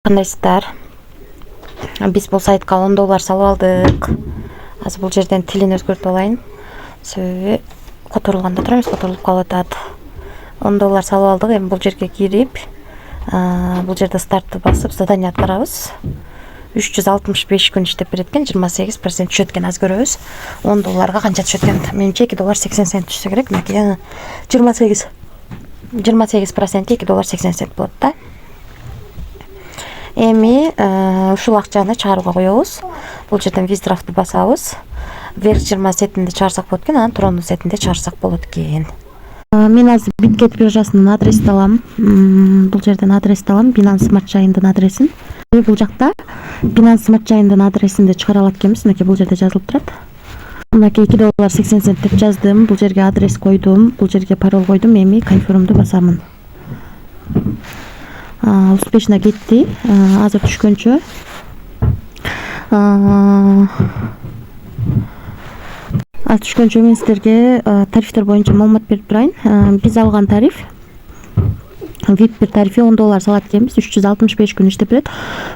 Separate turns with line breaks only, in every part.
Кандайсыздар? Биз бул сайтка $10 салып алдык. Азыр бул жерден тилин өзгөртүп алайын. Себеби которулганда турабыз, которулуп калып атат. $10 салып алдык. Эми бул жерге кирип, бул жерде стартты басып, задание аткарабыз. 365 күн иштеп берет экен, 28% түшөт экен. Азыр көрөбүз. $10 канча түшөт экен? Менимче $2.80 түшсө керек. Мынакей 28% $2.80 болот да. Эми ушул акчаны чыгарууга коебуз. Бул жерден виздрафтты басабыз. Вверх 20 сетинде чыгарсак болот экен, анан трону сетинде чыгарсак болот экен. Мен азыр Биткет биржасынын адресин алам. Бул жерден адрести алам, Binance Smart Chain'дин адресин. Бул жакта Binance Smart Chain'дин адресинде чыгара алат экенбиз. Мынакей бул жерде жазылып турат. Мынакей $2.80 деп жаздым. Бул жерге адрес койдум, бул жерге пароль койдум. Эми конфирмду басамын. Успешно кетти. Азыр түшкөнчө мен силерге тарифтер боюнча маалымат берип турайын. Биз алган тариф VIP бир тарифи $10 салат экенбиз. 365 күн иштеп берет.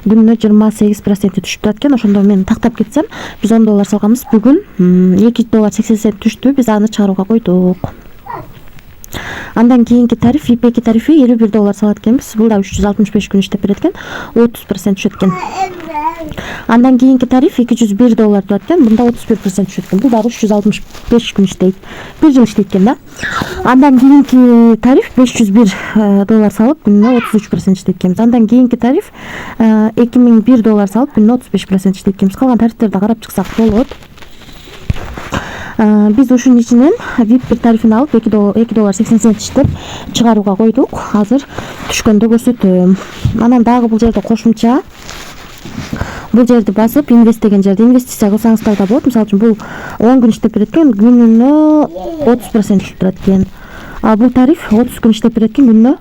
Күнүнө 28% түшүп турат экен. Ошондо мен тактап кетсем, биз $10 салганбыз. Бүгүн $2.80 түштү. Биз аны чыгарууга койдук. Андан кийинки тариф, VIP тарифи $51 салат экенбиз. Бул да 365 күн иштеп берет экен. 30% түшөт экен. Андан кийинки тариф $201 турат экен. Бунда 31% түшөт экен. Бул дагы 365 күн иштейт. 1 жыл иштейт экен да. Андан кийинки тариф $501 салып, күнүнө 33% иштейт экенбиз. Андан кийинки тариф $2001 салып, күнүнө 35% иштейт экенбиз. Калган тарифтерди карап чыксак болот. Биз ушунун ичинен VIP бир тарифин алып $2.80 иштеп чыгарууга койдук. Азыр түшкөндө көрсөтөм. Анан дагы бул жерде кошумча бул жерди басып, инвест деген жерде инвестиция кылсаңыздар да болот. Мисалы үчүн бул 10 күн иштеп берет экен, күнүнө 30% түшүп турат экен. Бул тариф 30 күн иштеп берет экен, күнүнө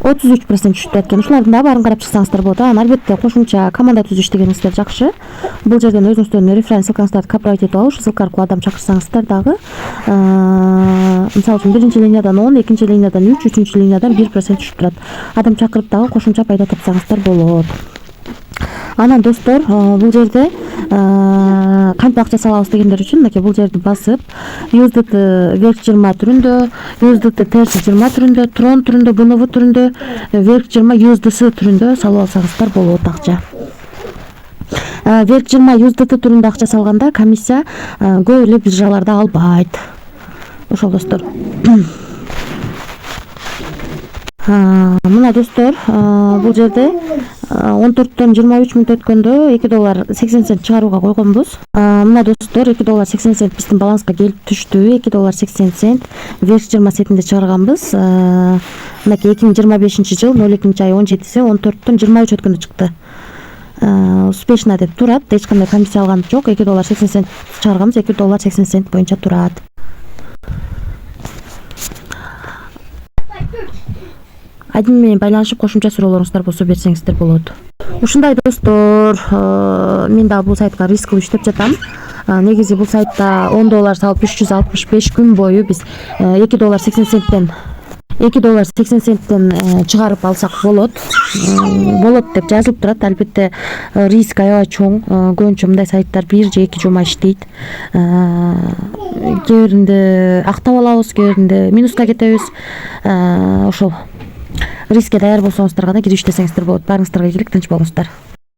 33% түшүп турат экен. Ушулардын да баарын карап чыксаңыздар болот. Албетте кошумча команда түзүп иштегениңиздер жакшы. Бул жерден өзүңүздөрдүн референс ссылкаңыздарды копировать этип алып, ушул ссылка аркылуу адам чакырсаңыздар дагы, мисалы үчүн биринчи линиядан 10, экинчи линиядан 3, үчүнчү линиядан 1% түшүп турат. Адам чакырып дагы кошумча пайда тапсаңыздар болот. Анан достор, бул жерде кантип акча салабыз дегендер үчүн мынакей бул жерди басып, USDT вверх 20 түрүндө, USDT терс 20 түрүндө, Tron түрүндө, BNB түрүндө, вверх 20 USDC түрүндө салып алсаңыздар болот акча. Вверх 20 USDT түрүндө акча салганда комиссия көп эле биржаларда албайт. Ошол достор. Мына достор, бул жерде 14-төн 23 мүнөт өткөндө $2.80 чыгарууга койгонбуз. Мына достор, $2.80 биздин баланска келип түштү. $2.80 вверх 20 сетинде чыгарганбыз. Мынакей 2025 жыл 02-ай 17-си 14-төн 23 өткөндө чыкты. Успешно деп турат. Эч кандай комиссия алган жок. $2.80 чыгарганбыз, $2.80 боюнча турат. Админ менен байланышып кошумча суроолоруңуздар болсо берсеңиздер болот. Ушундай достор, мен да бул сайтка рискилүү иштеп жатам. Негизи бул сайтта $10 салып 365 күн бою биз $2.80 чыгарып алсак болот. Болот деп жазылып турат. Албетте риск аябай чоң. Көбүнчө мындай сайттар 1 же 2 жума иштейт. Кээ биринде актап алабыз, кээ биринде минуска кетебиз. Ошол рискке даяр болсоңуздар гана кирип иштесеңиздер болот. Баарыңыздарга ийгилик, тынч болуңуздар.